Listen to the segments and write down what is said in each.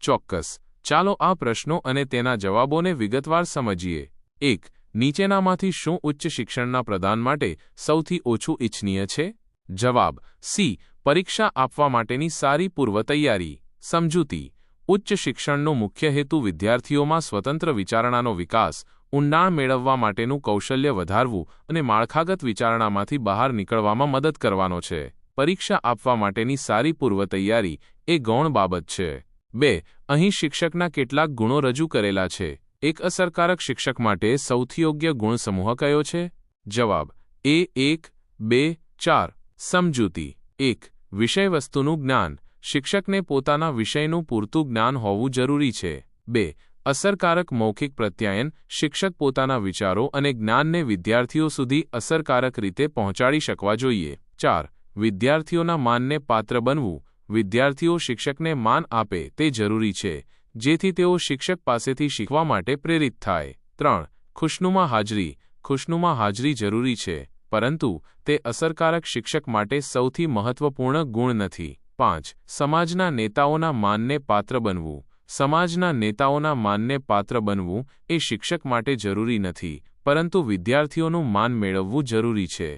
ચોક્કસ. ચાલો આ પ્રશ્નો અને તેના જવાબોને વિગતવાર સમજીએ. 1. નીચેનામાંથી શું ઉચ્ચ શિક્ષણના પ્રદાન માટે સૌથી ઓછું ઇચ્છનીય છે? જવાબ સી. પરીક્ષા આપવા માટેની સારી પૂર્વતૈયારી. સમજૂતી. ઉચ્ચ શિક્ષણનો મુખ્ય હેતુ વિદ્યાર્થીઓમાં સ્વતંત્ર વિચારણાનો વિકાસ, ઊંડાણ મેળવવા માટેનું કૌશલ્ય વધારવું અને માળખાગત વિચારણામાંથી બહાર નીકળવામાં મદદ કરવાનો છે. પરીક્ષા આપવા માટેની સારી પૂર્વતૈયારી એ ગૌણ બાબત છે. 2. અહીં શિક્ષકના કેટલાક ગુણો રજૂ કરેલા છે. એક અસરકારક શિક્ષક માટે સૌથી યોગ્ય ગુણસમૂહ કયો છે? જવાબ એ 1, 2, 4. સમજૂતી. 1. વિષયવસ્તુનું જ્ઞાન. શિક્ષકને પોતાના વિષયનું પૂરતું જ્ઞાન હોવું જરૂરી છે. 2. અસરકારક મૌખિક પ્રત્યાયન. શિક્ષક પોતાના વિચારો અને જ્ઞાનને વિદ્યાર્થીઓ સુધી અસરકારક રીતે પહોંચાડી શકવા જોઈએ. 4. વિદ્યાર્થીઓના માનને પાત્ર બનવું. વિદ્યાર્થીઓ શિક્ષકને માન આપે તે જરૂરી છે, જેથી તેઓ શિક્ષક પાસેથી શીખવા માટે પ્રેરિત થાય. 3. ખુશનુમા હાજરી. ખુશનુમા હાજરી જરૂરી છે, પરંતુ તે અસરકારક શિક્ષક માટે સૌથી મહત્વપૂર્ણ ગુણ નથી. 5. સમાજના નેતાઓના માનને પાત્ર બનવું. સમાજના નેતાઓના માનને પાત્ર બનવું એ શિક્ષક માટે જરૂરી નથી, પરંતુ વિદ્યાર્થીઓનું માન મેળવવું જરૂરી છે.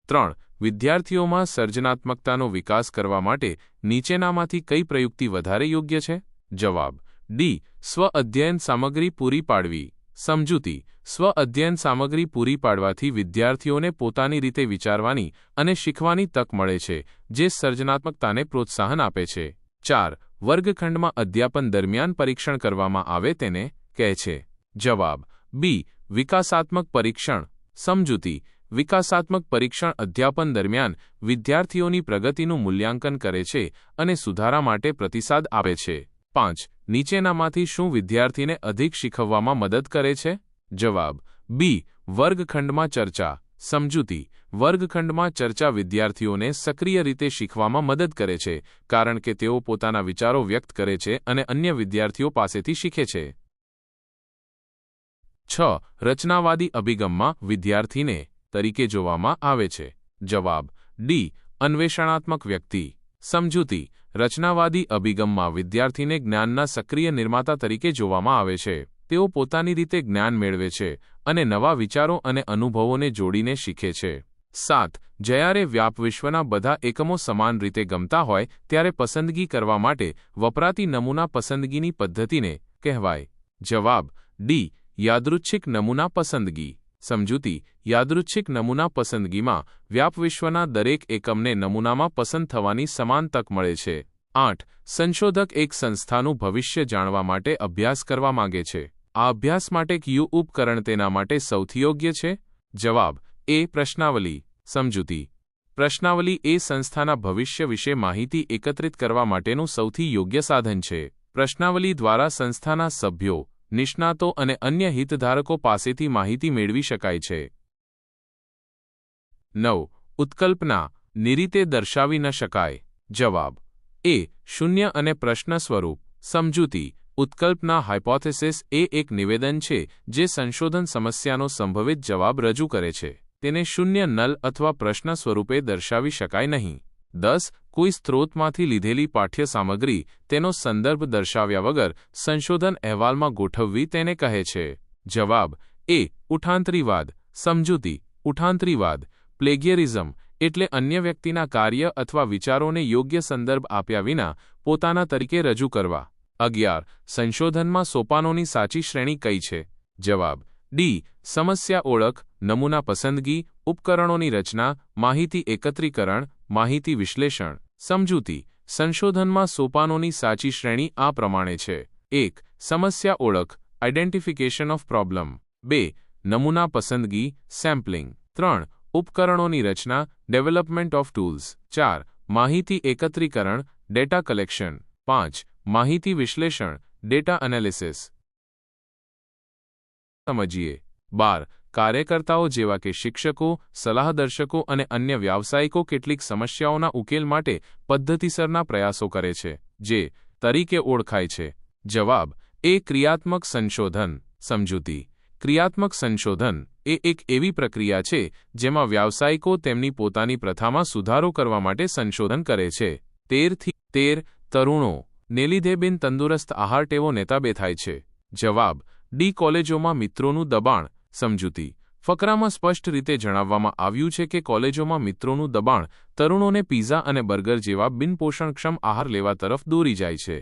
3. વિદ્યાર્થીઓમાં સર્જનાત્મકતાનો વિકાસ કરવા માટે નીચેનામાંથી કઈ પ્રયુક્તિ વધારે યોગ્ય છે? જવાબ ડી. સ્વ-અધ્યયન સામગ્રી પૂરી પાડવી. સમજૂતી. સ્વ-અધ્યયન સામગ્રી પૂરી પાડવાથી વિદ્યાર્થીઓને પોતાની રીતે વિચારવાની અને શીખવાની તક મળે છે, જે સર્જનાત્મકતાને પ્રોત્સાહન આપે છે. 4. વર્ગખંડમાં અધ્યાપન દરમિયાન પરીક્ષણ કરવામાં આવે તેને કહે છે. જવાબ બી. વિકાસાત્મક પરીક્ષણ. સમજૂતી. વિકાસાત્મક પરીક્ષણ અધ્યાપન દરમિયાન વિદ્યાર્થીઓની પ્રગતિનું મૂલ્યાંકન કરે છે અને સુધારા માટે પ્રતિસાદ આપે છે. 5. નીચેનામાંથી શું વિદ્યાર્થીને અધિક શીખવવામાં મદદ કરે છે? જવાબ બી. વર્ગખંડમાં ચર્ચા. સમજૂતી. વર્ગખંડમાં ચર્ચા વિદ્યાર્થીઓને સક્રિય રીતે શીખવામાં મદદ કરે છે, કારણ કે તેઓ પોતાના વિચારો વ્યક્ત કરે છે અને અન્ય વિદ્યાર્થીઓ પાસેથી શીખે છે. 6. રચનાવાદી અભિગમમાં વિદ્યાર્થીને તરીકે જોવામાં આવે છે. જવાબ ડી. અન્વેષણાત્મક વ્યક્તિ. સમજૂતી. રચનાવાદી અભિગમમાં વિદ્યાર્થીને જ્ઞાનના સક્રિય નિર્માતા તરીકે જોવામાં આવે છે. તેઓ પોતાની રીતે જ્ઞાન મેળવે છે અને નવા વિચારો અને અનુભવોને જોડીને શીખે છે. 7. જ્યારે વ્યાપવિશ્વના બધા એકમો સમાન રીતે ગમતા હોય ત્યારે પસંદગી કરવા માટે વપરાતી નમૂના પસંદગીની પદ્ધતિને કહેવાય. જવાબ ડી. યાદૃચ્છિક નમૂના પસંદગી. સમજૂતી. યાદૃચ્છિક નમૂના પસંદગીમાં વ્યાપવિશ્વના દરેક એકમને નમૂનામાં પસંદ થવાની સમાન તક મળે છે. 8. સંશોધક એક સંસ્થાનું ભવિષ્ય જાણવા માટે અભ્યાસ કરવા માંગે છે. આ અભ્યાસ માટે કયું ઉપકરણ તેના માટે સૌથી યોગ્ય છે? જવાબ એ. પ્રશ્નાવલી. સમજૂતી. પ્રશ્નાવલી એ સંસ્થાના ભવિષ્ય વિશે માહિતી એકત્રિત કરવા માટેનું સૌથી યોગ્ય સાધન છે. પ્રશ્નાવલી દ્વારા સંસ્થાના સભ્યો, નિષ્ણાતો અને અન્ય હિતધારકો પાસેથી માહિતી મેળવી શકાય છે. 9. ઉત્કલ્પના નિરીતે દર્શાવી ન શકાય. જવાબ એ. શૂન્ય અને પ્રશ્ન સ્વરૂપ. સમજૂતી. ઉત્કલ્પના હાઇપોથેસિસ એ એક નિવેદન છે જે સંશોધન સમસ્યાનો સંભવિત જવાબ રજૂ કરે છે. તેને શૂન્ય, નલ અથવા પ્રશ્ન સ્વરૂપે દર્શાવી શકાય નહીં. 10. કોઈ સ્ત્રોતમાંથી લીધેલી પાઠ્ય સામગ્રી તેનો સંદર્ભ દર્શાવ્યા વગર સંશોધન અહેવાલમાં ગોઠવવી તેને કહે છે. જવાબ એ. ઉઠાંતરીવાદ. સમજૂતી. ઉઠાંતરીવાદ પ્લેગિયરિઝમ એટલે અન્ય વ્યક્તિના કાર્ય અથવા વિચારોને યોગ્ય સંદર્ભ આપ્યા વિના પોતાના તરીકે રજૂ કરવા. 11. સંશોધનમાં સોપાનોની સાચી શ્રેણી કઈ છે? જવાબ ડી. સમસ્યા ઓળખ, નમૂના પસંદગી, ઉપકરણોની રચના, માહિતી એકત્રીકરણ, માહિતી વિશ્લેષણ. સમજૂતી. સંશોધનમાં સોપાનોની સાચી શ્રેણી આ પ્રમાણે છે. 1. સમસ્યા ઓળખ, આઇડેન્ટિફિકેશન ઓફ પ્રોબ્લેમ. 2. નમૂના પસંદગી, સેમ્પલિંગ. 3. ઉપકરણોની રચના, ડેવલપમેન્ટ ઓફ ટૂલ્સ. 4. માહિતી એકત્રીકરણ, ડેટા કલેક્શન. 5. માહિતી વિશ્લેષણ, ડેટા એનાલિસિસ. સમજીએ. 12. કાર્યકર્તાઓ જેવા કે શિક્ષકો, સલાહદર્શકો અને અન્ય વ્યાવસાયિકો કેટલીક સમસ્યાઓના ઉકેલ માટે પદ્ધતિસરના પ્રયાસો કરે છે, જે તરીકે ઓળખાય છે. જવાબ એ. ક્રિયાત્મક સંશોધન. સમજૂતી. ક્રિયાત્મક સંશોધન એ એક એવી પ્રક્રિયા છે જેમાં વ્યાવસાયિકો તેમની પોતાની પ્રથામાં સુધારો કરવા માટે સંશોધન કરે છે. 13 થી 13 તરુણો ને લીધે બિનતંદુરસ્ત આહાર ટેવો નેતાબે થાય છે? જવાબ ડી. કોલેજોમાં મિત્રોનું દબાણ. સમજૂતી. ફકરામાં સ્પષ્ટ રીતે જણાવવામાં આવ્યું છે કે કોલેજોમાં મિત્રોનું દબાણ તરુણોને પિઝા અને બર્ગર જેવા બિનપોષણક્ષમ આહાર લેવા તરફ દોરી જાય છે.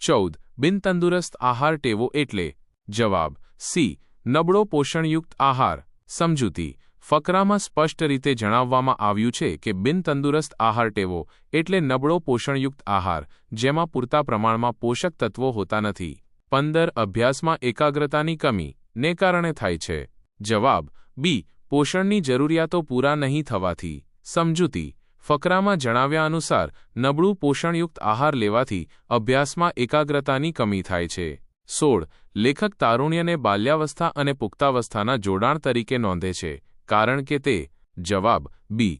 14. બિનતંદુરસ્ત આહાર ટેવો એટલે? જવાબ સી. નબળો પોષણયુક્ત આહાર. સમજૂતી. ફકરામાં સ્પષ્ટ રીતે જણાવવામાં આવ્યું છે કે બિનતંદુરસ્ત આહાર ટેવો એટલે નબળો પોષણયુક્ત આહાર જેમાં પૂરતા પ્રમાણમાં પોષક તત્વો હોતા નથી. 15. અભ્યાસમાં એકાગ્રતાની કમી ને કારણે થાય છે. જવાબ બી. પોષણની જરૂરિયાતો પૂરા નહીં થવાથી. સમજૂતી. ફકરામાં જણાવ્યા અનુસાર નબળું પોષણયુક્ત આહાર લેવાથી અભ્યાસમાં એકાગ્રતાની કમી થાય છે. 16. લેખક તારુણ્યને બાલ્યાવસ્થા અને પુખ્તાવસ્થાના જોડાણ તરીકે નોંધે છે કારણ કે તે? જવાબ બી.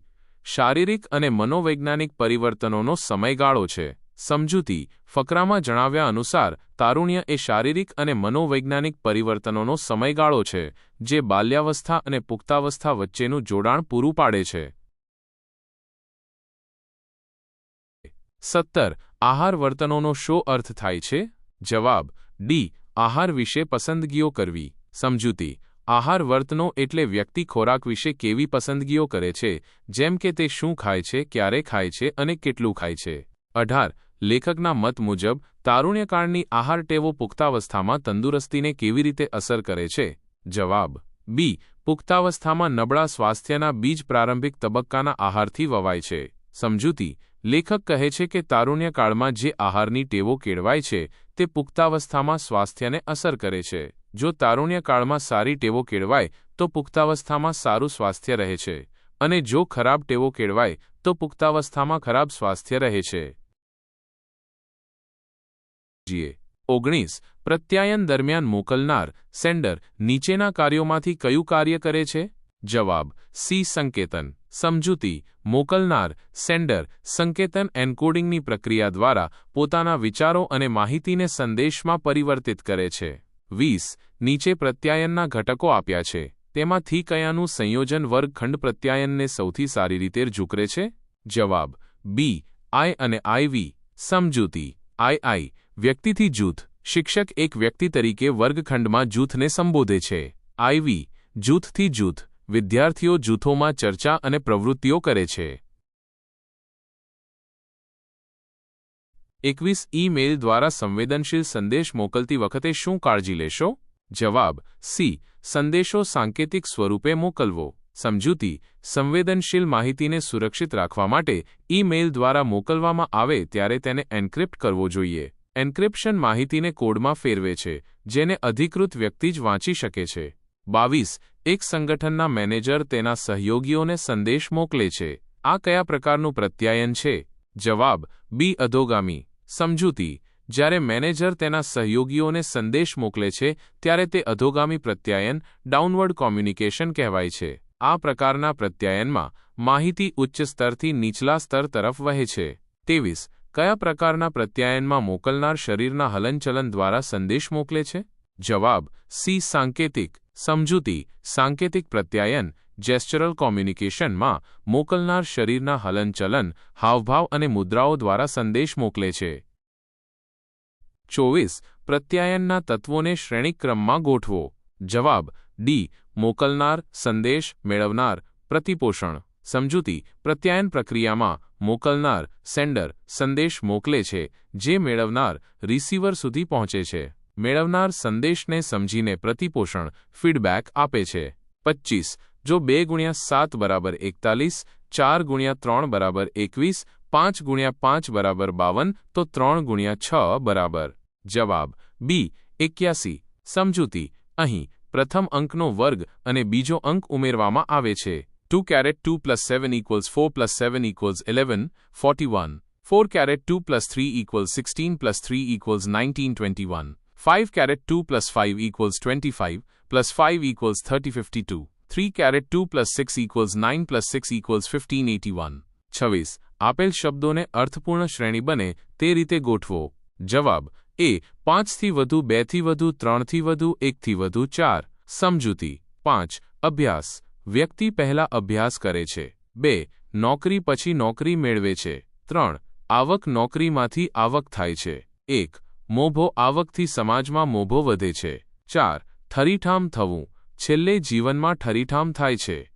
શારીરિક અને મનોવૈજ્ઞાનિક પરિવર્તનોનો સમયગાળો છે. સમજૂતી. ફકરામાં જણાવ્યા અનુસાર તારુણ્ય એ શારીરિક અને મનોવૈજ્ઞાનિક પરિવર્તનોનો સમયગાળો છે જે બાલ્યાવસ્થા અને પુખ્તાવસ્થા વચ્ચેનું જોડાણ પૂરું પાડે છે. 17. આહાર વર્તનોનો શો અર્થ થાય છે? જવાબ ડી. આહાર વિશે પસંદગીઓ કરવી. સમજૂતી. આહાર વર્તનો એટલે વ્યક્તિ ખોરાક વિશે કેવી પસંદગીઓ કરે છે જેમ કે તે શું ખાય છે, ક્યારે ખાય છે અને કેટલું ખાય છે. 18. લેખકના મત મુજબ તારુણ્યકાળની આહાર ટેવો પુખ્તાવસ્થામાં તંદુરસ્તીને કેવી રીતે અસર કરે છે? જવાબ બી. પુખ્તાવસ્થામાં નબળા સ્વાસ્થ્યના બીજ પ્રારંભિક તબક્કાના આહારથી વવાય છે. સમજૂતી. લેખક કહે છે કે તારુણ્યકાળમાં જે આહારની ટેવો કેળવાય છે તે પુખ્તાવસ્થામાં સ્વાસ્થ્યને અસર કરે છે. જો તારુણ્યકાળમાં સારી ટેવો કેળવાય તો પુખ્તાવસ્થામાં સારું સ્વાસ્થ્ય રહે છે અને જો ખરાબ ટેવો કેળવાય તો પુખ્તાવસ્થામાં ખરાબ સ્વાસ્થ્ય રહે છે. 19. પ્રત્યાયન દરમિયાન મોકલનાર સેન્ડર નીચેના કાર્યોમાંથી કયું કાર્ય કરે છે? જવાબ સી. સંકેતન. સમજૂતી. મોકલનાર સેન્ડર સંકેતન એન્કોડિંગની પ્રક્રિયા દ્વારા પોતાના વિચારો અને માહિતીને સંદેશમાં પરિવર્તિત કરે છે. 20. નીચે પ્રત્યાયનના ઘટકો આપ્યા છે તેમાંથી કયાનું સંયોજન વર્ગખંડ પ્રત્યાયનને સૌથી સારી રીતે ઝુકરે છે? જવાબ બી. આઈ અને આઈવી. સમજૂતી. આઈ વ્યક્તિથી જૂથ. શિક્ષક એક વ્યક્તિ તરીકે વર્ગખંડમાં જૂથને સંબોધે છે. આઈવી જૂથથી જૂથ. વિદ્યાર્થીઓ જૂથોમાં ચર્ચા અને પ્રવૃત્તિઓ કરે છે. 21. ઈ-મેલ દ્વારા સંવેદનશીલ સંદેશ મોકલતી વખતે શું કાળજી લેશો? જવાબ સી. સંદેશો સાંકેતિક સ્વરૂપે મોકલવો. સમજૂતી. સંવેદનશીલ માહિતીને સુરક્ષિત રાખવા માટે ઈ-મેલ દ્વારા મોકલવામાં આવે ત્યારે તેને એન્ક્રિપ્ટ કરવો જોઈએ. એન્ક્રિપ્શન માહિતીને કોડમાં ફેરવે છે જેને અધિકૃત વ્યક્તિ જ વાંચી શકે છે. 22. એક સંગઠનના મેનેજર તેના સહયોગીઓને સંદેશ મોકલે છે. આ કયા પ્રકારનું પ્રત્યાયન છે? જવાબ બી. અધોગામી. સમજૂતી. જ્યારે મેનેજર તેના સહયોગીઓને સંદેશ મોકલે છે ત્યારે તે અધોગામી પ્રત્યાયન ડાઉનવર્ડ કોમ્યુનિકેશન કહેવાય છે. આ પ્રકારના પ્રત્યાયનમાં માહિતી ઉચ્ચ સ્તરથી નીચલા સ્તર તરફ વહે છે. 23. કયા પ્રકારના પ્રત્યાયનમાં મોકલનાર શરીરના હલનચલન દ્વારા સંદેશ મોકલે છે? જવાબ સી. સાંકેતિક. સમજૂતી. સાંકેતિક પ્રત્યાયન જેસ્ચરલ કોમ્યુનિકેશનમાં મોકલનાર શરીરના હલનચલન, હાવભાવ અને મુદ્રાઓ દ્વારા સંદેશ મોકલે છે. 24. પ્રત્યાયનના તત્વોને શ્રેણીક્રમમાં ગોઠવો. જવાબ ડી. મોકલનાર, સંદેશ, મેળવનાર, પ્રતિપોષણ. સમજૂતી. પ્રત્યાયન પ્રક્રિયામાં મોકલનાર સેન્ડર સંદેશ મોકલે છે જે મેળવનાર રિસીવર સુધી પહોંચે છે. મેળવનાર સંદેશને સમજીને પ્રતિપોષણ ફીડબેક આપે છે. 25. જો 2 × 7 = 41, 4 × 3 = 21, 5 × 5 = 52 તો 3 × 6 બરાબર. જવાબ બી. 81. સમજૂતી. અહીં પ્રથમ અંકનો વર્ગ અને બીજો અંક ઉમેરવામાં આવે છે. 2 + 2 + 7 = 4 + 7 = 11, 41. 4 + 2 + 3 = 16 + 3 = 19, 21. 5 + 2 + 5 = 25 + 5 = 30, 52. 3 + 2 + 6 = 9 + 6 = 15, 81. 26. આપેલ શબ્દોને અર્થપૂર્ણ શ્રેણી બને તે રીતે ગોઠવો. જવાબ એ. 5 થી વધુ, 2 થી વધુ, 3 થી વધુ, 1 થી વધુ, 4. સમજૂતી. 5. અભ્યાસ. વ્યક્તિ પહેલા અભ્યાસ કરે છે. 2. નોકરી પછી નોકરી મેળવે છે. 3. આવક નોકરીમાંથી આવક થાય છે. 1. મોભો આવકથી સમાજમાં મોભો વધે છે. 4. ઠરીઠામ થવું, છેલ્લે જીવનમાં ઠરીઠામ થાય છે.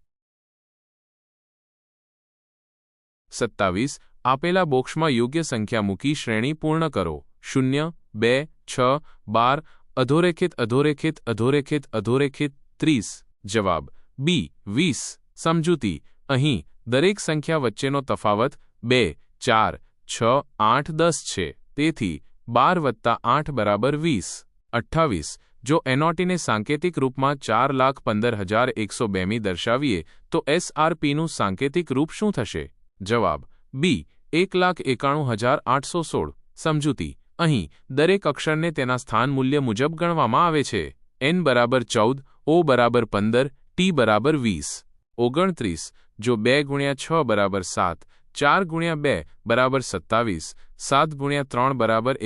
27. આપેલા બોક્સમાં યોગ્ય સંખ્યા મૂકી શ્રેણી પૂર્ણ કરો. 0, 2, 6, 12, અધોરેખિત અધોરેખિત અધોરેખિત અધોરેખિત 30. જવાબ બી 20. સમજૂતી. અહીં દરેક સંખ્યા વચ્ચેનો તફાવત 2, 4, 6, 8, 10 છે. તેથી 12 + 8 = 20. 28. જો એનઓટીને સાંકેતિક રૂપમાં 4,15,102 માં દર્શાવીએ તો એસઆરપીનું સાંકેતિક રૂપ શું થશે? જવાબ બી 1,91,816. સમજૂતી. અહીં દરેક અક્ષરને તેના સ્થાન મૂલ્ય મુજબ ગણવામાં આવે છે. n = 14, o = 15, t = 20. 29. જો 2 × 6 = 7, 4 × 2 = 27, 7 × 3 =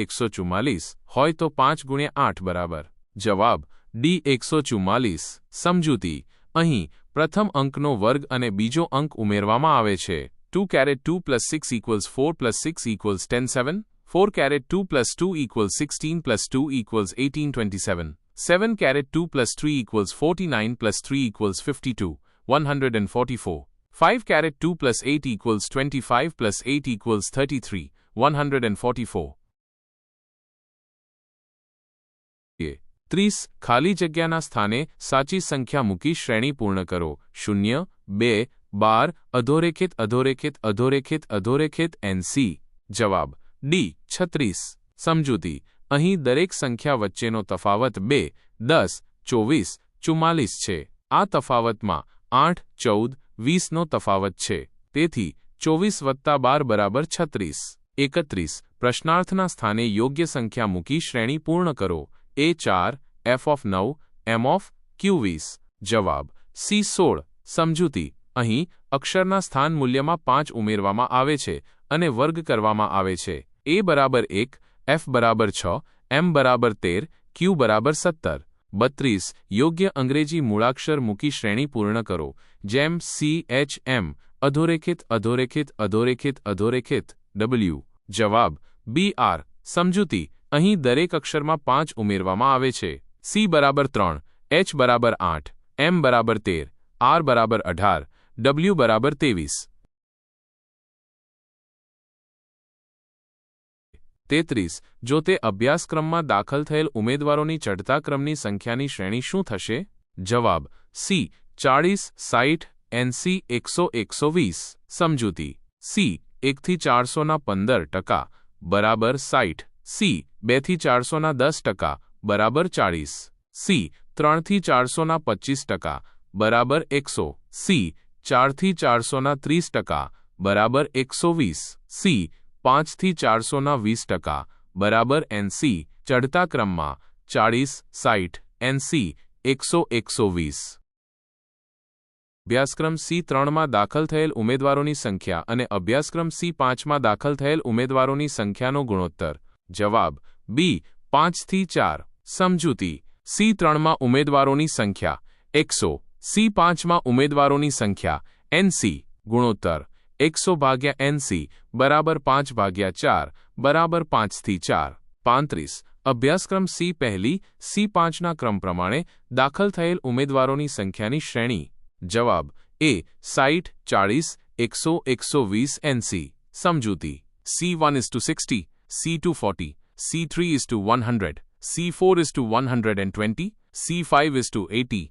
144 હોય તો 5 × 8 બરાબર. જવાબ ડી 144. સમજૂતી. અહીં પ્રથમ અંકનો વર્ગ અને બીજો અંક ઉમેરવામાં આવે છે. 2 + 2 + 6 = 4 + 6 = 10 7. 4 + 2 + 2 = 16 + 2 = 18 27. 7 + 2 + 3 = 49 + 3 = 52 144. 5 + 2 + 8 = 25 + 8 = 33 144. 30. ખાલી જગ્યાના સ્થાને સાચી સંખ્યા મૂકી શ્રેણી પૂર્ણ કરો. 0, 2, 12, અધોરેખિત અધોરેખિત અધોરેખિત અધોરેખિત NC. જવાબ ડી 36. સમજૂતી. અહીં દરેક સંખ્યા વચ્ચેનો તફાવત 2, 10, 24, 44 છે. આ તફાવતમાં 8, 14, 20નો તફાવત છે. તેથી 24 + 12 = 36. 31. પ્રશ્નાર્થના સ્થાને યોગ્ય સંખ્યા મૂકી શ્રેણી પૂર્ણ કરો. A4, F9, M20. જવાબ C16. સમજૂતી. અહીં અક્ષરના સ્થાન મૂલ્યમાં 5 ઉમેરવામાં આવે છે અને વર્ગ કરવામાં આવે છે. A = 1, F = 6, M = 13, Q = 17. 32. યોગ્ય અંગ્રેજી મૂળાક્ષર મૂકી શ્રેણી પૂર્ણ કરો. જેમ C, H, M. અધોરેખિત અધોરેખિત અધોરેખિત અધોરેખિત W. જવાબ BR. સમજૂતી. અહીં દરેક અક્ષરમાં 5 ઉમેરવામાં આવે છે. C = 3, H = 8, M = 13, R = 18, W = 23. 33. જો તે અભ્યાસક્રમમાં દાખલ થયેલ ઉમેદવારોની ચઢતા ક્રમની સંખ્યાની શ્રેણી શું થશે? જવાબ C 40, 60, NC 100, 120. સમજૂતી. C 1 થી 400 15% = 60. C 2 થી 410% = 40. C 3 થી 425% = 100. C 4 થી 430% = 120. C 5 થી 420% = NC. ચઢતા ક્રમમાં 40, 60, NC 100, 120. અભ્યાસક્રમ C3માં દાખલ થયેલ ઉમેદવારોની સંખ્યા અને અભ્યાસક્રમ C5માં દાખલ થયેલ ઉમેદવારોની સંખ્યાનો ગુણોત્તર. જવાબ બી 5 થી 4. સમજૂતી. C3માં ઉમેદવારોની સંખ્યા 100. C5માં ઉમેદવારોની સંખ્યા NC. ગુણોત્તર 100 / NC = 5/4 = 5 થી 4. 35. અભ્યાસક્રમ C પહેલી C5ના ક્રમ પ્રમાણે દાખલ થયેલ ઉમેદવારોની સંખ્યાની શ્રેણી. જવાબ A 60, 40, 100, 120 NC. સમજૂતી. C1 = 60, C2 40, C3 = 100, C4 = 120, C5 = 80.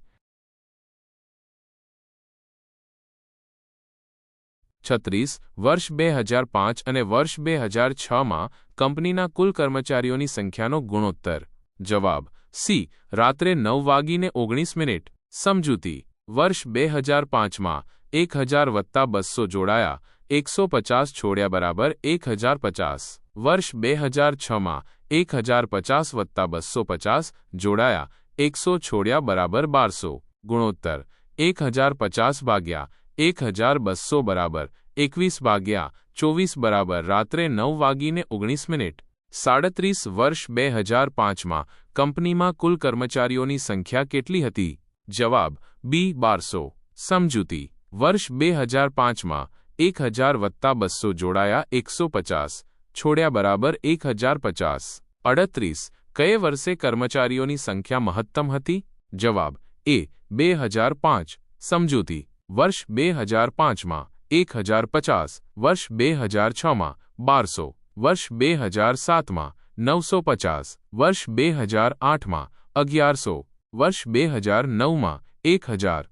36. વર્ષ 2005 અને વર્ષ 2006માં કંપનીના કુલ કર્મચારીઓની સંખ્યાનો ગુણોત્તર. જવાબ C રાત્રે 9:19. સમજૂતી. વર્ષ 2005માં 1000 + 200 જોડાયા 150 છોડ્યા બરાબર 1050. વર્ષ 2006માં 1050 + 250 જોડાયા 100 છોડ્યા બરાબર 1200. ગુણોત્તર 1050 / 1200 બરાબર 21 / 24 બરાબર રાત્રે 9:19. 37. વર્ષ 2005માં કંપનીમાં કુલ કર્મચારીઓની સંખ્યા કેટલી હતી? જવાબ B 1200. સમજૂતી. વર્ષ 2005માં 1000 વત્તા 200 જોડાયા 150 છોડ્યા બરાબર 1050 38 કયે વર્ષે કર્મચારીઓની સંખ્યા મહત્તમ હતી? જવાબ એ 2005 સમજૂતી વર્ષ 2005માં 1050 વર્ષ 2006માં 1200 વર્ષ 2007માં 950 વર્ષ 2008માં 1100 વર્ષ 2009માં 1000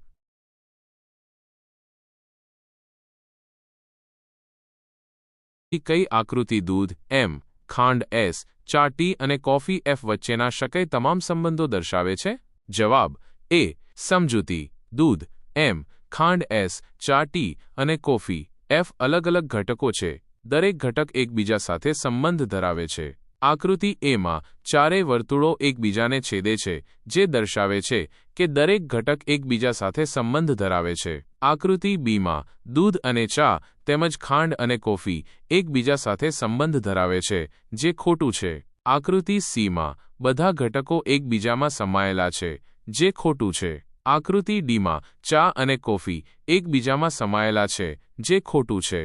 કઈ આકૃતિ દૂધ એમ, ખાંડ એસ, ચા ટી અને કોફી એફ વચ્ચેના શક્ય તમામ સંબંધો દર્શાવે છે? જવાબ એ સમજૂતી દૂધ એમ, ખાંડ એસ, ચા ટી અને કોફી એફ અલગ અલગ ઘટકો છે. દરેક ઘટક એકબીજા સાથે સંબંધ ધરાવે છે. આકૃતિ એમાં ચારેય વર્તુળો એકબીજાને છેદે છે, જે દર્શાવે છે કે દરેક ઘટક એકબીજા સાથે સંબંધ ધરાવે છે. આકૃતિ બીમાં દૂધ અને ચા તેમજ ખાંડ અને કોફી એકબીજા સાથે સંબંધ ધરાવે છે, જે ખોટું છે. આકૃતિ સીમાં બધા ઘટકો એકબીજામાં સમાયેલા છે, જે ખોટું છે. આકૃતિ ડીમાં ચા અને કોફી એકબીજામાં સમાયેલા છે, જે ખોટું છે.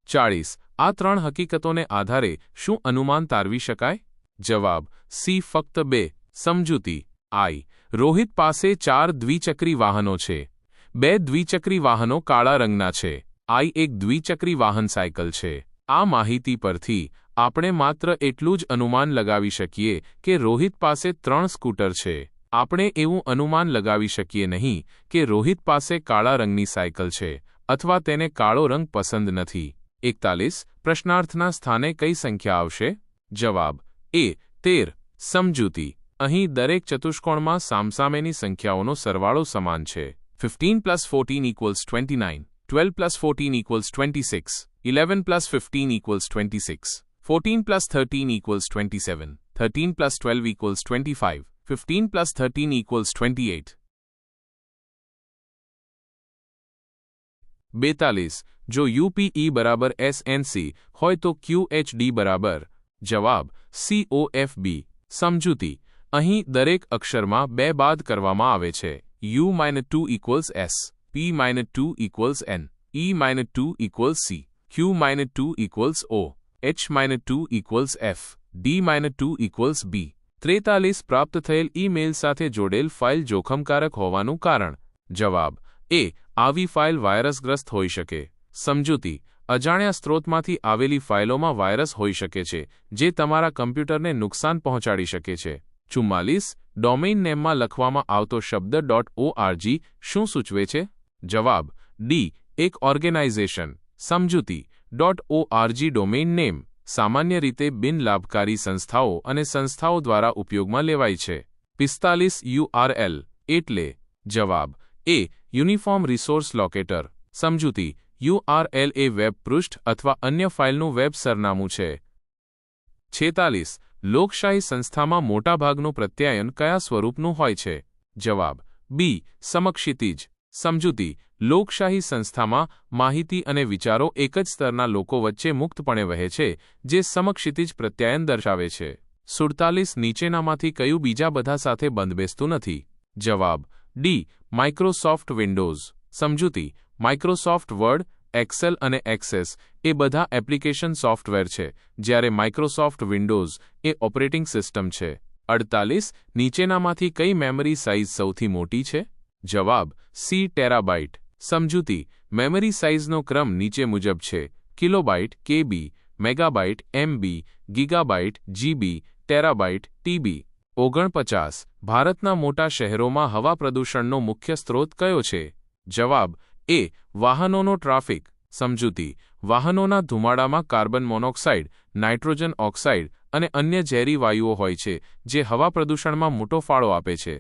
40 આ ત્રણ હકીકતોને આધારે શું અનુમાન તારવી શકાય? જવાબ સી ફક્ત 2 સમજૂતી આઈ રોહિત પાસે 4 દ્વિચક્રી વાહનો છે. 2 દ્વિચક્રી વાહનો કાળા રંગના છે. આઈ એક દ્વિચક્રી વાહન સાયકલ છે. આ માહિતી પરથી આપણે માત્ર એટલું જ અનુમાન લગાવી શકીએ કે રોહિત પાસે 3 સ્કૂટર છે. આપણે એવું અનુમાન લગાવી શકીએ નહીં કે રોહિત પાસે કાળા રંગની સાયકલ છે અથવા તેને કાળો રંગ પસંદ નથી. 41 પ્રશ્નાર્થના સ્થાને કઈ સંખ્યા આવશે? જવાબ એ 13 સમજૂતી અહીં દરેક ચતુષ્કોણમાં સામસામેની સંખ્યાઓનો સરવાળો સમાન છે. 15 + 14 = 29, 12 + 14 = 26, 11 + 15 = 26, 14 + 13 = 27, 13 + 12 = 25, 15 + 13 = 28. 42 જો UPE બરાબર SNC હોય તો QHD બરાબર? જવાબ COFB સમજૂતી અહીં દરેક અક્ષરમાં 2 બાદ કરવામાં આવે છે. U-2 = S, P-2 = N, E-2 = C, Q-2 = O, H-2 = F, D-2 = B. 43 પ્રાપ્ત થયેલ ઈમેલ સાથે જોડેલ ફાઇલ જોખમકારક હોવાનું કારણ? જવાબ એ આવી ફાઇલ વાયરસગ્રસ્ત હોઈ શકે. સમજૂતી અજાણ્યા સ્ત્રોતમાંથી આવેલી ફાઇલોમાં વાયરસ હોઈ શકે છે, જે તમારા કમ્પ્યુટરને નુકસાન પહોંચાડી શકે છે. 44 ડોમેઇન નેમમાં લખવામાં આવતો શબ્દ .org શું સૂચવે છે? જવાબ ડી એક ઓર્ગેનાઇઝેશન. સમજૂતી .org ડોમેઇન નેમ સામાન્ય રીતે બિનલાભકારી સંસ્થાઓ અને સંસ્થાઓ દ્વારા ઉપયોગમાં લેવાય છે. 45 URL એટલે? જવાબ એ યુનિફોર્મ રિસોર્સ લોકેટર. સમજૂતી URL એ વેબ પૃષ્ઠ અથવા અન્ય ફાઇલનું વેબ સરનામું છે. 46 લોકશાહી સંસ્થામાં મોટાભાગનું પ્રત્યાયન કયા સ્વરૂપનું હોય છે? જવાબ બી સમક્ષિતિજ. સમજૂતી લોકશાહી સંસ્થામાં માહિતી અને વિચારો એક જ સ્તરના લોકો વચ્ચે મુક્તપણે વહે છે, જે સમક્ષિતિજ પ્રત્યાયન દર્શાવે છે. 47 નીચેનામાંથી કયું બીજા બધા સાથે બંધબેસતું નથી? જવાબ ડી માઇક્રોસોફ્ટ વિન્ડોઝ. સમજૂતી માઇક્રોસોફ્ટ વર્ડ, એક્સેલ અને એક્સેસ એ બધા એપ્લિકેશન સોફ્ટવેર છે, જ્યારે માઇક્રોસોફ્ટ વિન્ડોઝ એ ઓપરેટિંગ સિસ્ટમ છે. 48 નીચેનામાંથી કઈ મેમરી સાઇઝ સૌથી મોટી છે? જવાબ સી ટેરાબાઇટ. સમજૂતી મેમરી સાઇઝનો ક્રમ નીચે મુજબ છે: kilobyte KB, megabyte MB, gigabyte GB, terabyte TB. 49 ભારતના મોટા શહેરોમાં હવા પ્રદૂષણનો મુખ્ય સ્ત્રોત કયો છે? જવાબ એ વાહનોનો ટ્રાફિક. સમજૂતી વાહનોના ધુમાડામાં કાર્બન મોનોક્સાઇડ, નાઇટ્રોજન ઓક્સાઇડ અને અન્ય ઝેરી વાયુઓ હોય છે, જે હવા પ્રદૂષણમાં મોટો ફાળો આપે છે.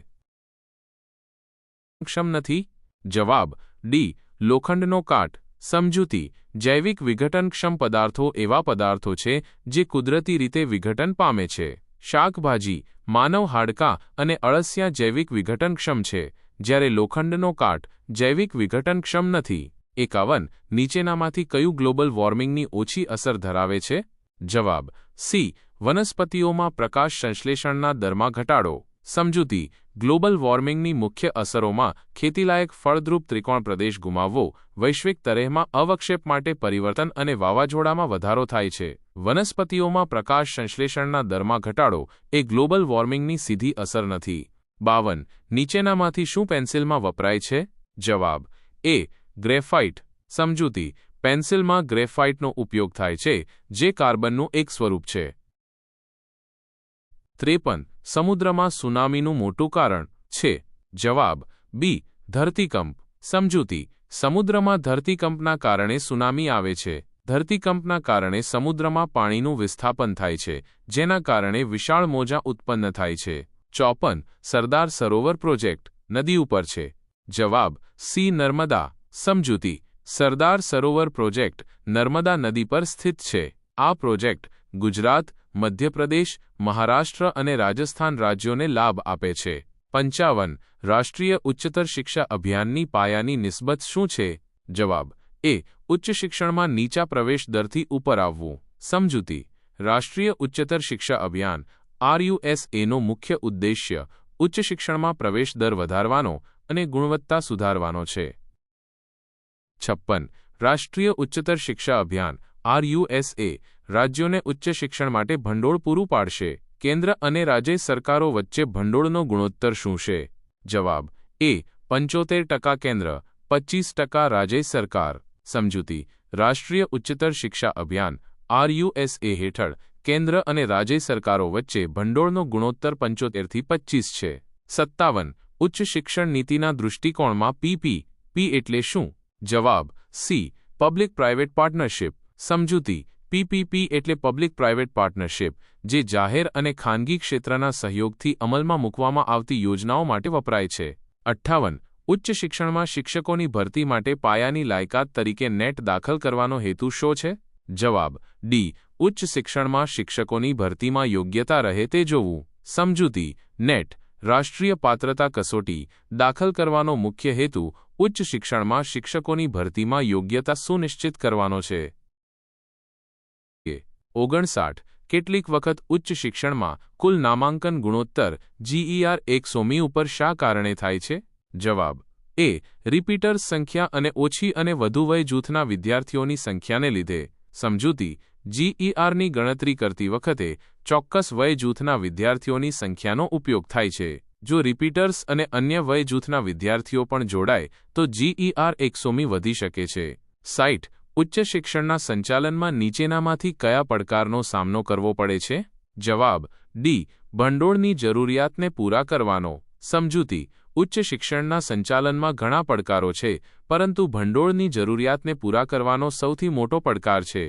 ક્ષમ નથી? જવાબ ડી લોખંડનો કાટ. સમજૂતી જૈવિક વિઘટનક્ષમ પદાર્થો એવા પદાર્થો છે જે કુદરતી રીતે વિઘટન પામે છે. શાકભાજી, માનવ હાડકાં અને અળસિયા જૈવિક વિઘટનક્ષમ છે, જ્યારે લોખંડનો કાટ જૈવિક વિઘટનક્ષમ નથી. 51 નીચેનામાંથી કયું ગ્લોબલ વોર્મિંગની ઓછી અસર ધરાવે છે? જવાબ સી વનસ્પતિઓમાં પ્રકાશ સંશ્લેષણના દરમાં ઘટાડો. સમજૂતી ગ્લોબલ વોર્મિંગની મુખ્ય અસરોમાં ખેતીલાયક ફળદ્રુપ ત્રિકોણ પ્રદેશ ગુમાવવો, વૈશ્વિક તરેહમાં અવક્ષેપ માટે પરિવર્તન અને વાવાઝોડામાં વધારો થાય છે. વનસ્પતિઓમાં પ્રકાશ સંશ્લેષણના દરમાં ઘટાડો એ ગ્લોબલ વોર્મિંગની સીધી અસર નથી. 52. નીચેનામાંથી શું પેન્સિલમાં વપરાય છે? જવાબ એ. ગ્રેફાઇટ. સમજૂતી પેન્સિલમાં ગ્રેફાઇટનો ઉપયોગ થાય છે, જે કાર્બનનું એક સ્વરૂપ છે. 53. સમુદ્રમાં સુનામીનું મોટું કારણ છે. જવાબ બી. ધરતીકંપ. સમજૂતી સમુદ્રમાં ધરતીકંપના કારણે સુનામી આવે છે. ધરતીકંપના કારણે સમુદ્રમાં પાણીનું વિસ્થાપન થાય છે, જેના કારણે વિશાળ મોજાં ઉત્પન્ન થાય છે. 54. સરદાર સરોવર પ્રોજેક્ટ નદી ઉપર છે. જવાબ સી. નર્મદા. સમજૂતી સરદાર સરોવર પ્રોજેક્ટ નર્મદા નદી પર સ્થિત છે. આ પ્રોજેક્ટ ગુજરાત, મધ્યપ્રદેશ, મહારાષ્ટ્ર અને રાજસ્થાન રાજ્યોને લાભ આપે છે. 55. રાષ્ટ્રીય ઉચ્ચતર શિક્ષા અભિયાનની પાયાની નિસ્બત શું છે? જવાબ એ. ઉચ્ચ શિક્ષણમાં નીચા પ્રવેશ દરથી ઉપર આવવું. સમજૂતી રાષ્ટ્રીય ઉચ્ચતર શિક્ષા અભિયાન RUSAનો મુખ્ય ઉદ્દેશ્ય ઉચ્ચ શિક્ષણમાં પ્રવેશ દર વધારવાનો અને ગુણવત્તા સુધારવાનો છે. 56. રાષ્ટ્રીય ઉચ્ચતર શિક્ષા અભિયાન RUSA રાજ્યોને ઉચ્ચ શિક્ષણ માટે ભંડોળ પૂરું પાડશે. કેન્દ્ર અને રાજ્ય સરકારો વચ્ચે ભંડોળનો ગુણોત્તર શું છે? જવાબ એ. 75% કેન્દ્ર, 25% રાજ્ય સરકાર. સમજૂતી રાષ્ટ્રીય ઉચ્ચતર શિક્ષા અભિયાન RUSA હેઠળ કેન્દ્ર અને રાજ્ય સરકારો વચ્ચે ભંડોળનો ગુણોત્તર 75 થી 25 છે. 57. ઉચ્ચ શિક્ષણ નીતિના દૃષ્ટિકોણમાં PPP એટલે શું? જવાબ સી. Public private partnership. સમજૂતી PPP એટલે પબ્લિક પ્રાઇવેટ પાર્ટનરશિપ, જે જાહેર અને ખાનગી ક્ષેત્રના સહયોગથી અમલમાં મૂકવામાં આવતી યોજનાઓ માટે વપરાય છે. 58. ઉચ્ચ શિક્ષણમાં શિક્ષકોની ભરતી માટે પાયાની લાયકાત તરીકે નેટ દાખલ કરવાનો હેતુ શો છે? જવાબ ડી. ઉચ્ચ શિક્ષણમાં શિક્ષકોની ભરતીમાં યોગ્યતા રહે તે જોવું. સમજૂતી નેટ રાષ્ટ્રીય પાત્રતા કસોટી દાખલ કરવાનો મુખ્ય હેતુ ઉચ્ચ શિક્ષણમાં શિક્ષકોની ભરતીમાં યોગ્યતા સુનિશ્ચિત કરવાનો છે. 59. કેટલીક વખત ઉચ્ચ શિક્ષણમાં કુલ નામાંકન ગુણોત્તર GER 100 ઉપર શા કારણે થાય છે? જવાબ એ. રિપીટર્સ સંખ્યા અને ઓછી અને વધુ વય જૂથના વિદ્યાર્થીઓની સંખ્યાને લીધે. સમજૂતી GERની ગણતરી કરતી વખતે ચોક્કસ વય જૂથના વિદ્યાર્થીઓની સંખ્યાનો ઉપયોગ થાય છે. જો રિપીટર્સ અને અન્ય વય જૂથના વિદ્યાર્થીઓ પણ જોડાય તો GER 100 વધી શકે છે. 60. ઉચ્ચ શિક્ષણના સંચાલનમાં નીચેનામાંથી કયા પડકારનો સામનો કરવો પડે છે? જવાબ ડી. ભંડોળની જરૂરિયાતને પૂરા કરવાનો. સમજૂતી ઉચ્ચ શિક્ષણના સંચાલનમાં ઘણા પડકારો છે, પરંતુ ભંડોળની જરૂરિયાતને પૂરા કરવાનો સૌથી મોટો પડકાર છે.